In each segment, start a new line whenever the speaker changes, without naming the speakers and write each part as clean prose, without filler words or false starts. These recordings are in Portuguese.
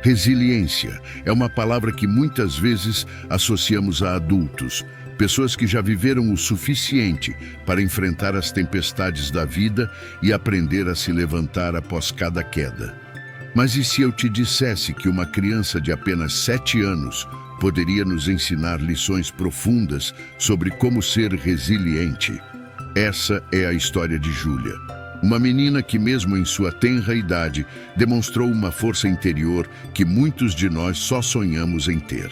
Resiliência é uma palavra que muitas vezes associamos a adultos, pessoas que já viveram o suficiente para enfrentar as tempestades da vida e aprender a se levantar após cada queda. Mas e se eu te dissesse que uma criança de apenas 7 anos poderia nos ensinar lições profundas sobre como ser resiliente? Essa é a história de Júlia. Uma menina que, mesmo em sua tenra idade, demonstrou uma força interior que muitos de nós só sonhamos em ter.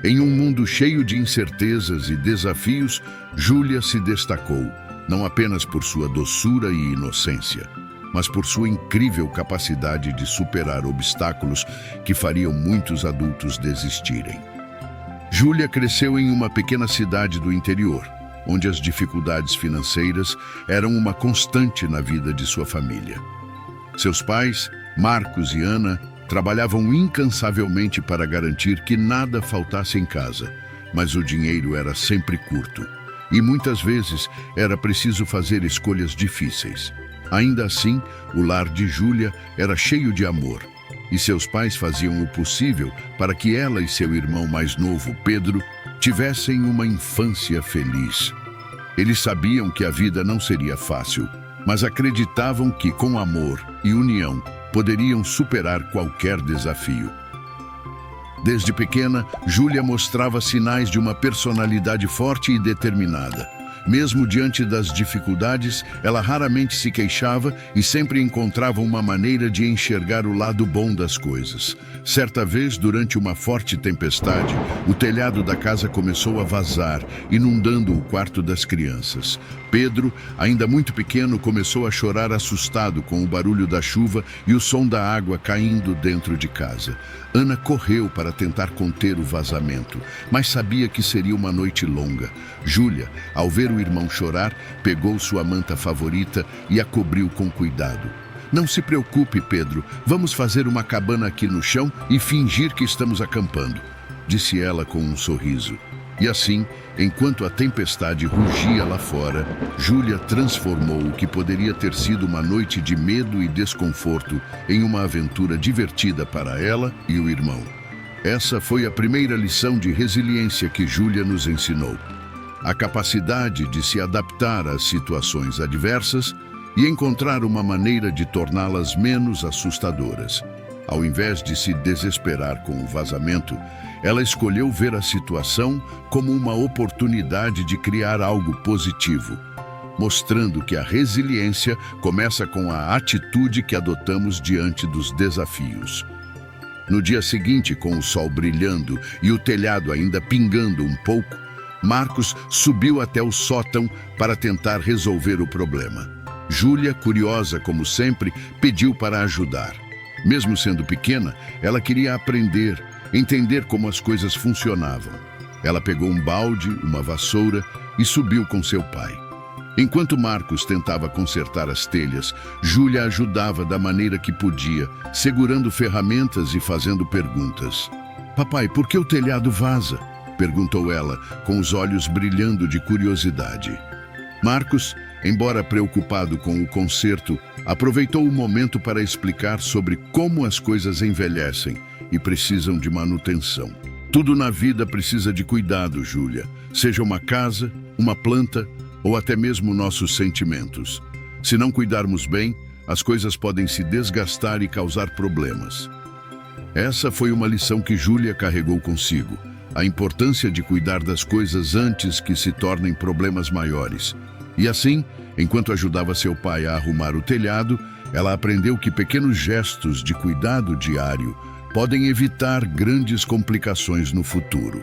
Em um mundo cheio de incertezas e desafios, Júlia se destacou, não apenas por sua doçura e inocência, mas por sua incrível capacidade de superar obstáculos que fariam muitos adultos desistirem. Júlia cresceu em uma pequena cidade do interior, onde as dificuldades financeiras eram uma constante na vida de sua família. Seus pais, Marcos e Ana, trabalhavam incansavelmente para garantir que nada faltasse em casa, mas o dinheiro era sempre curto, e muitas vezes era preciso fazer escolhas difíceis. Ainda assim, o lar de Júlia era cheio de amor, e seus pais faziam o possível para que ela e seu irmão mais novo, Pedro, tivessem uma infância feliz. Eles sabiam que a vida não seria fácil, mas acreditavam que, com amor e união, poderiam superar qualquer desafio. Desde pequena, Júlia mostrava sinais de uma personalidade forte e determinada. Mesmo diante das dificuldades, ela raramente se queixava e sempre encontrava uma maneira de enxergar o lado bom das coisas. Certa vez, durante uma forte tempestade, o telhado da casa começou a vazar, inundando o quarto das crianças. Pedro, ainda muito pequeno, começou a chorar assustado com o barulho da chuva e o som da água caindo dentro de casa. Ana correu para tentar conter o vazamento, mas sabia que seria uma noite longa. Júlia, ao ver o irmão chorar, pegou sua manta favorita e a cobriu com cuidado. "Não se preocupe, Pedro, vamos fazer uma cabana aqui no chão e fingir que estamos acampando", disse ela com um sorriso. E assim, enquanto a tempestade rugia lá fora, Júlia transformou o que poderia ter sido uma noite de medo e desconforto em uma aventura divertida para ela e o irmão. Essa foi a primeira lição de resiliência que Júlia nos ensinou. A capacidade de se adaptar às situações adversas e encontrar uma maneira de torná-las menos assustadoras. Ao invés de se desesperar com o vazamento, ela escolheu ver a situação como uma oportunidade de criar algo positivo, mostrando que a resiliência começa com a atitude que adotamos diante dos desafios. No dia seguinte, com o sol brilhando e o telhado ainda pingando um pouco, Marcos subiu até o sótão para tentar resolver o problema. Júlia, curiosa como sempre, pediu para ajudar. Mesmo sendo pequena, ela queria aprender, entender como as coisas funcionavam. Ela pegou um balde, uma vassoura e subiu com seu pai. Enquanto Marcos tentava consertar as telhas, Júlia ajudava da maneira que podia, segurando ferramentas e fazendo perguntas. "Papai, por que o telhado vaza?", perguntou ela, com os olhos brilhando de curiosidade. Marcos, embora preocupado com o conserto, aproveitou o momento para explicar sobre como as coisas envelhecem e precisam de manutenção. "Tudo na vida precisa de cuidado, Júlia, seja uma casa, uma planta ou até mesmo nossos sentimentos. Se não cuidarmos bem, as coisas podem se desgastar e causar problemas." Essa foi uma lição que Júlia carregou consigo, a importância de cuidar das coisas antes que se tornem problemas maiores. E assim, enquanto ajudava seu pai a arrumar o telhado, ela aprendeu que pequenos gestos de cuidado diário podem evitar grandes complicações no futuro.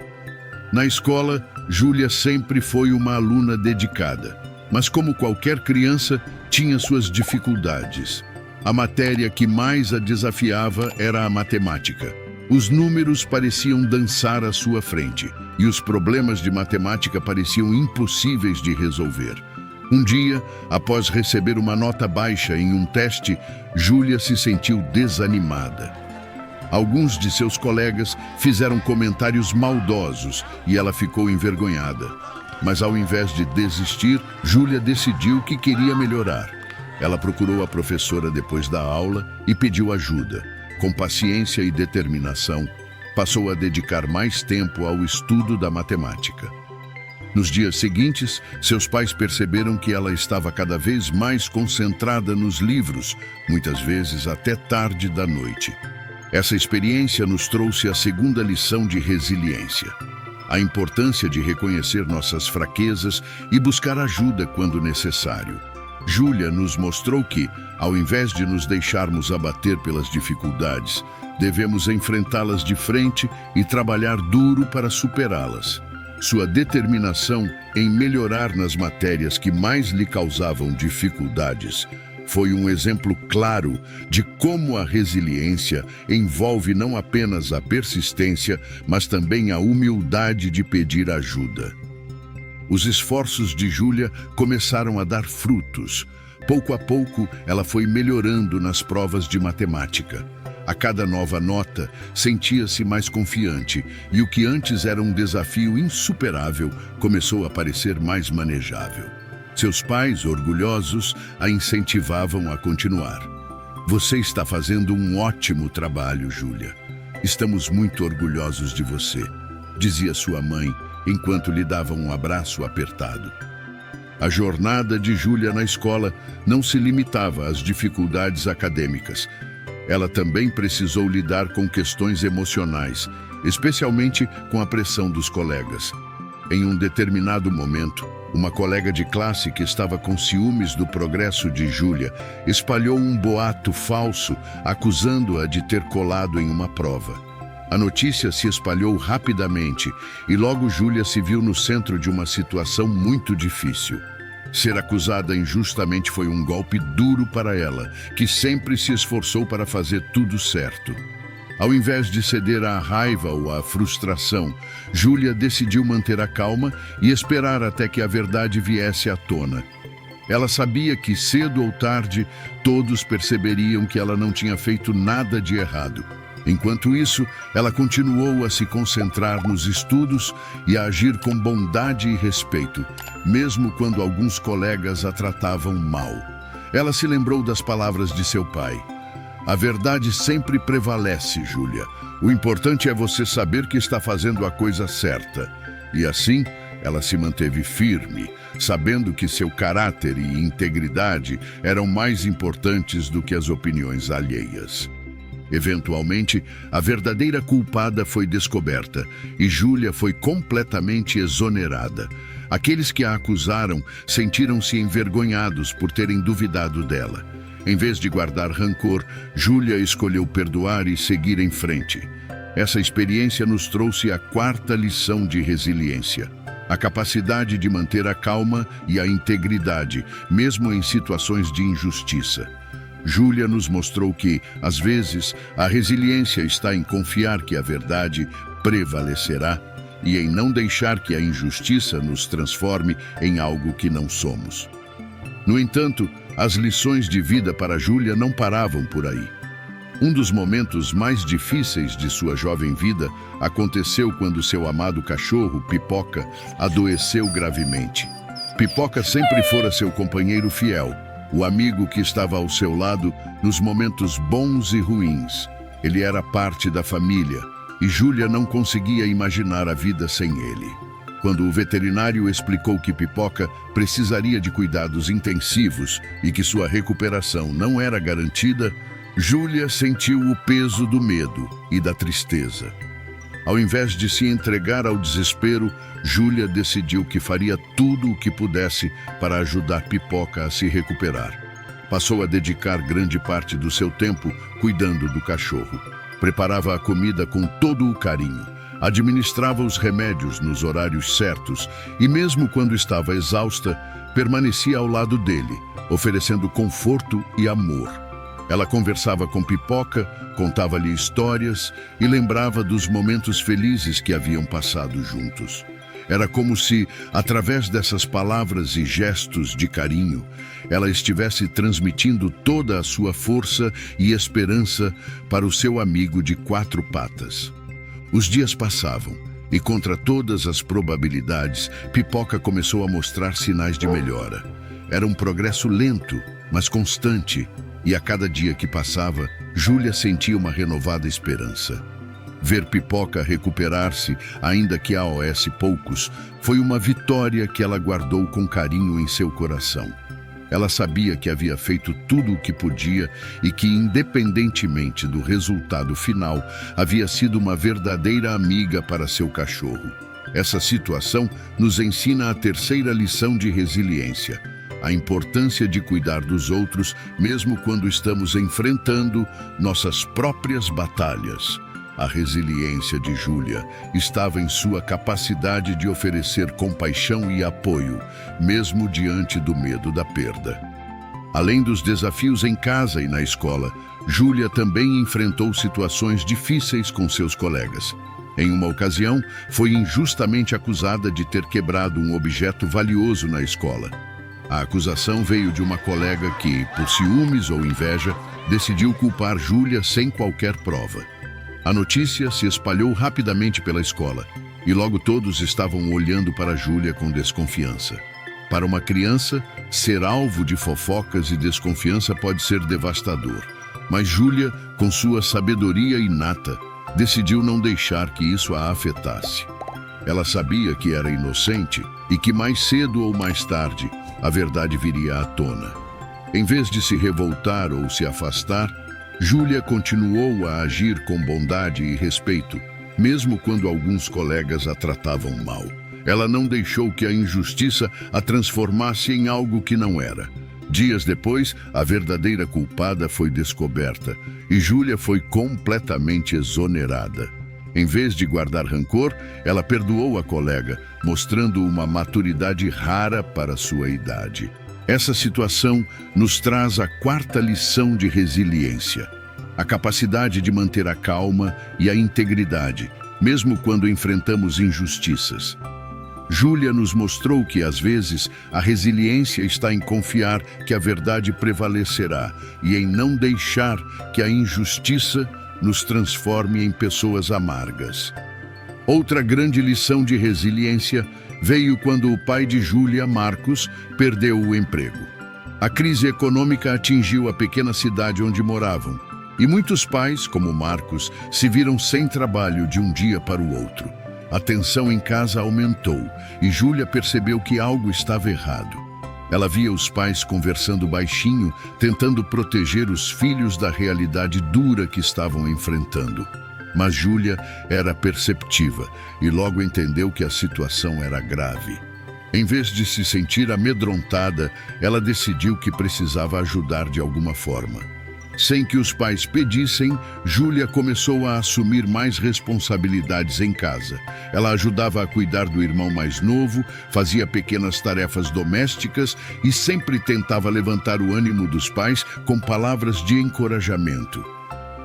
Na escola, Júlia sempre foi uma aluna dedicada, mas como qualquer criança, tinha suas dificuldades. A matéria que mais a desafiava era a matemática. Os números pareciam dançar à sua frente, e os problemas de matemática pareciam impossíveis de resolver. Um dia, após receber uma nota baixa em um teste, Júlia se sentiu desanimada. Alguns de seus colegas fizeram comentários maldosos e ela ficou envergonhada. Mas ao invés de desistir, Júlia decidiu que queria melhorar. Ela procurou a professora depois da aula e pediu ajuda. Com paciência e determinação, passou a dedicar mais tempo ao estudo da matemática. Nos dias seguintes, seus pais perceberam que ela estava cada vez mais concentrada nos livros, muitas vezes até tarde da noite. Essa experiência nos trouxe a segunda lição de resiliência: a importância de reconhecer nossas fraquezas e buscar ajuda quando necessário. Júlia nos mostrou que, ao invés de nos deixarmos abater pelas dificuldades, devemos enfrentá-las de frente e trabalhar duro para superá-las. Sua determinação em melhorar nas matérias que mais lhe causavam dificuldades foi um exemplo claro de como a resiliência envolve não apenas a persistência, mas também a humildade de pedir ajuda. Os esforços de Júlia começaram a dar frutos. Pouco a pouco, ela foi melhorando nas provas de matemática. A cada nova nota, sentia-se mais confiante e o que antes era um desafio insuperável começou a parecer mais manejável. Seus pais, orgulhosos, a incentivavam a continuar. Você está fazendo um ótimo trabalho, Júlia. Estamos muito orgulhosos de você, dizia sua mãe, enquanto lhe dava um abraço apertado. A jornada de Júlia na escola não se limitava às dificuldades acadêmicas. Ela também precisou lidar com questões emocionais, especialmente com a pressão dos colegas. Em um determinado momento, uma colega de classe que estava com ciúmes do progresso de Júlia espalhou um boato falso, acusando-a de ter colado em uma prova. A notícia se espalhou rapidamente e logo Júlia se viu no centro de uma situação muito difícil. Ser acusada injustamente foi um golpe duro para ela, que sempre se esforçou para fazer tudo certo. Ao invés de ceder à raiva ou à frustração, Júlia decidiu manter a calma e esperar até que a verdade viesse à tona. Ela sabia que, cedo ou tarde, todos perceberiam que ela não tinha feito nada de errado. Enquanto isso, ela continuou a se concentrar nos estudos e a agir com bondade e respeito, mesmo quando alguns colegas a tratavam mal. Ela se lembrou das palavras de seu pai: "A verdade sempre prevalece, Júlia. O importante é você saber que está fazendo a coisa certa." E assim, ela se manteve firme, sabendo que seu caráter e integridade eram mais importantes do que as opiniões alheias. Eventualmente, a verdadeira culpada foi descoberta e Júlia foi completamente exonerada. Aqueles que a acusaram sentiram-se envergonhados por terem duvidado dela. Em vez de guardar rancor, Júlia escolheu perdoar e seguir em frente. Essa experiência nos trouxe a quarta lição de resiliência: a capacidade de manter a calma e a integridade, mesmo em situações de injustiça. Júlia nos mostrou que, às vezes, a resiliência está em confiar que a verdade prevalecerá e em não deixar que a injustiça nos transforme em algo que não somos. No entanto, as lições de vida para Júlia não paravam por aí. Um dos momentos mais difíceis de sua jovem vida aconteceu quando seu amado cachorro, Pipoca, adoeceu gravemente. Pipoca sempre fora seu companheiro fiel, o amigo que estava ao seu lado nos momentos bons e ruins. Ele era parte da família e Júlia não conseguia imaginar a vida sem ele. Quando o veterinário explicou que Pipoca precisaria de cuidados intensivos e que sua recuperação não era garantida, Júlia sentiu o peso do medo e da tristeza. Ao invés de se entregar ao desespero, Júlia decidiu que faria tudo o que pudesse para ajudar Pipoca a se recuperar. Passou a dedicar grande parte do seu tempo cuidando do cachorro. Preparava a comida com todo o carinho, administrava os remédios nos horários certos e, mesmo quando estava exausta, permanecia ao lado dele, oferecendo conforto e amor. Ela conversava com Pipoca, contava-lhe histórias e lembrava dos momentos felizes que haviam passado juntos. Era como se, através dessas palavras e gestos de carinho, ela estivesse transmitindo toda a sua força e esperança para o seu amigo de quatro patas. Os dias passavam e, contra todas as probabilidades, Pipoca começou a mostrar sinais de melhora. Era um progresso lento, mas constante. E a cada dia que passava, Júlia sentia uma renovada esperança. Ver Pipoca recuperar-se, ainda que a OS poucos, foi uma vitória que ela guardou com carinho em seu coração. Ela sabia que havia feito tudo o que podia e que, independentemente do resultado final, havia sido uma verdadeira amiga para seu cachorro. Essa situação nos ensina a terceira lição de resiliência: a importância de cuidar dos outros, mesmo quando estamos enfrentando nossas próprias batalhas. A resiliência de Júlia estava em sua capacidade de oferecer compaixão e apoio, mesmo diante do medo da perda. Além dos desafios em casa e na escola, Júlia também enfrentou situações difíceis com seus colegas. Em uma ocasião, foi injustamente acusada de ter quebrado um objeto valioso na escola. A acusação veio de uma colega que, por ciúmes ou inveja, decidiu culpar Júlia sem qualquer prova. A notícia se espalhou rapidamente pela escola, e logo todos estavam olhando para Júlia com desconfiança. Para uma criança, ser alvo de fofocas e desconfiança pode ser devastador, mas Júlia, com sua sabedoria inata, decidiu não deixar que isso a afetasse. Ela sabia que era inocente e que mais cedo ou mais tarde a verdade viria à tona. Em vez de se revoltar ou se afastar, Júlia continuou a agir com bondade e respeito, mesmo quando alguns colegas a tratavam mal. Ela não deixou que a injustiça a transformasse em algo que não era. Dias depois, a verdadeira culpada foi descoberta e Júlia foi completamente exonerada. Em vez de guardar rancor, ela perdoou a colega, mostrando uma maturidade rara para sua idade. Essa situação nos traz a quarta lição de resiliência: a capacidade de manter a calma e a integridade, mesmo quando enfrentamos injustiças. Júlia nos mostrou que, às vezes, a resiliência está em confiar que a verdade prevalecerá e em não deixar que a injustiça nos transforme em pessoas amargas. Outra grande lição de resiliência veio quando o pai de Júlia, Marcos, perdeu o emprego. A crise econômica atingiu a pequena cidade onde moravam, e muitos pais, como Marcos, se viram sem trabalho de um dia para o outro. A tensão em casa aumentou e Júlia percebeu que algo estava errado. Ela via os pais conversando baixinho, tentando proteger os filhos da realidade dura que estavam enfrentando. Mas Júlia era perceptiva e logo entendeu que a situação era grave. Em vez de se sentir amedrontada, ela decidiu que precisava ajudar de alguma forma. Sem que os pais pedissem, Júlia começou a assumir mais responsabilidades em casa. Ela ajudava a cuidar do irmão mais novo, fazia pequenas tarefas domésticas e sempre tentava levantar o ânimo dos pais com palavras de encorajamento.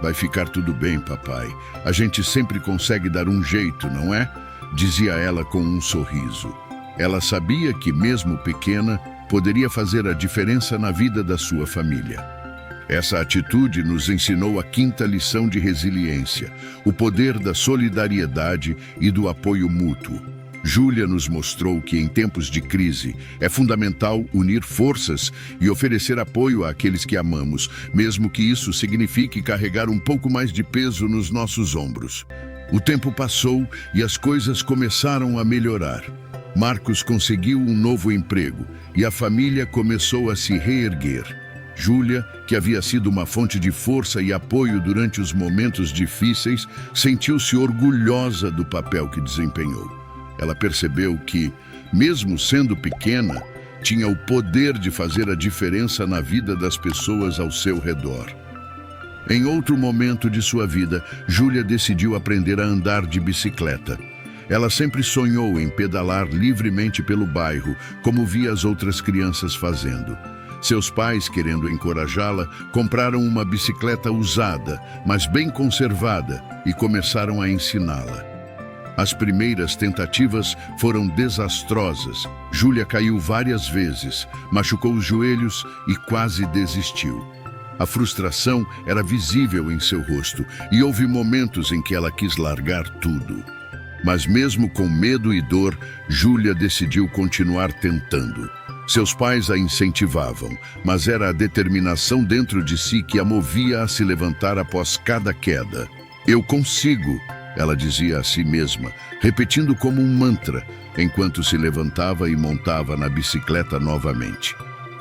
"Vai ficar tudo bem, papai. A gente sempre consegue dar um jeito, não é?" dizia ela com um sorriso. Ela sabia que, mesmo pequena, poderia fazer a diferença na vida da sua família. Essa atitude nos ensinou a quinta lição de resiliência: o poder da solidariedade e do apoio mútuo. Júlia nos mostrou que, em tempos de crise, é fundamental unir forças e oferecer apoio àqueles que amamos, mesmo que isso signifique carregar um pouco mais de peso nos nossos ombros. O tempo passou e as coisas começaram a melhorar. Marcos conseguiu um novo emprego e a família começou a se reerguer. Júlia, que havia sido uma fonte de força e apoio durante os momentos difíceis, sentiu-se orgulhosa do papel que desempenhou. Ela percebeu que, mesmo sendo pequena, tinha o poder de fazer a diferença na vida das pessoas ao seu redor. Em outro momento de sua vida, Júlia decidiu aprender a andar de bicicleta. Ela sempre sonhou em pedalar livremente pelo bairro, como via as outras crianças fazendo. Seus pais, querendo encorajá-la, compraram uma bicicleta usada, mas bem conservada, e começaram a ensiná-la. As primeiras tentativas foram desastrosas. Júlia caiu várias vezes, machucou os joelhos e quase desistiu. A frustração era visível em seu rosto e houve momentos em que ela quis largar tudo. Mas mesmo com medo e dor, Júlia decidiu continuar tentando. Seus pais a incentivavam, mas era a determinação dentro de si que a movia a se levantar após cada queda. Eu consigo, ela dizia a si mesma, repetindo como um mantra, enquanto se levantava e montava na bicicleta novamente.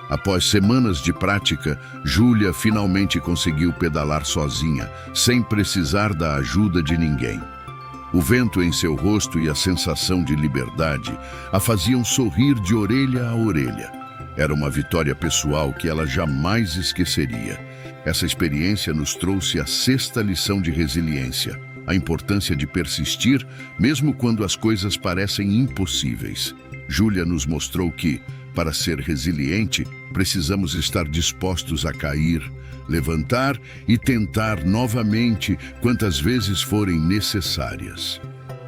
Após semanas de prática, Júlia finalmente conseguiu pedalar sozinha, sem precisar da ajuda de ninguém. O vento em seu rosto e a sensação de liberdade a faziam sorrir de orelha a orelha. Era uma vitória pessoal que ela jamais esqueceria. Essa experiência nos trouxe a sexta lição de resiliência, a importância de persistir, mesmo quando as coisas parecem impossíveis. Júlia nos mostrou que, para ser resiliente, precisamos estar dispostos a cair, levantar e tentar novamente quantas vezes forem necessárias.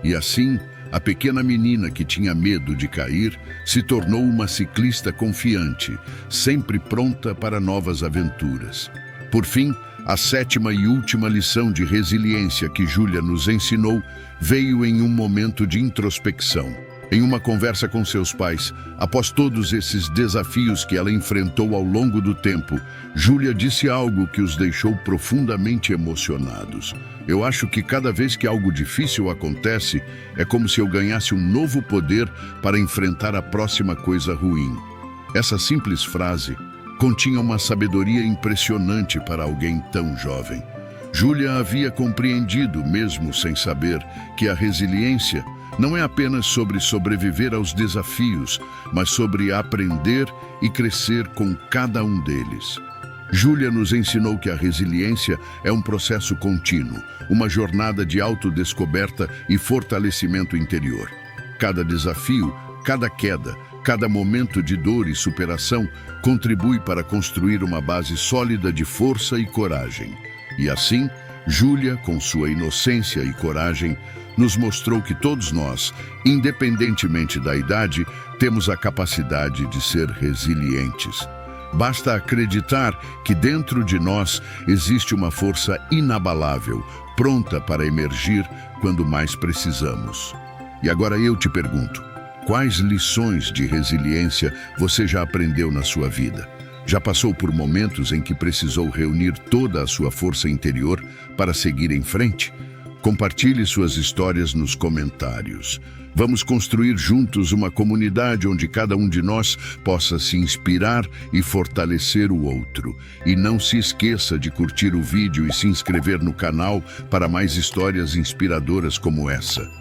E assim, a pequena menina que tinha medo de cair se tornou uma ciclista confiante, sempre pronta para novas aventuras. Por fim, a sétima e última lição de resiliência que Júlia nos ensinou veio em um momento de introspecção. Em uma conversa com seus pais, após todos esses desafios que ela enfrentou ao longo do tempo, Júlia disse algo que os deixou profundamente emocionados. Eu acho que cada vez que algo difícil acontece, é como se eu ganhasse um novo poder para enfrentar a próxima coisa ruim. Essa simples frase continha uma sabedoria impressionante para alguém tão jovem. Júlia havia compreendido, mesmo sem saber, que a resiliência não é apenas sobre sobreviver aos desafios, mas sobre aprender e crescer com cada um deles. Júlia nos ensinou que a resiliência é um processo contínuo, uma jornada de autodescoberta e fortalecimento interior. Cada desafio, cada queda, cada momento de dor e superação contribui para construir uma base sólida de força e coragem. E assim, Júlia, com sua inocência e coragem, nos mostrou que todos nós, independentemente da idade, temos a capacidade de ser resilientes. Basta acreditar que dentro de nós existe uma força inabalável, pronta para emergir quando mais precisamos. E agora eu te pergunto, quais lições de resiliência você já aprendeu na sua vida? Já passou por momentos em que precisou reunir toda a sua força interior para seguir em frente? Compartilhe suas histórias nos comentários. Vamos construir juntos uma comunidade onde cada um de nós possa se inspirar e fortalecer o outro. E não se esqueça de curtir o vídeo e se inscrever no canal para mais histórias inspiradoras como essa.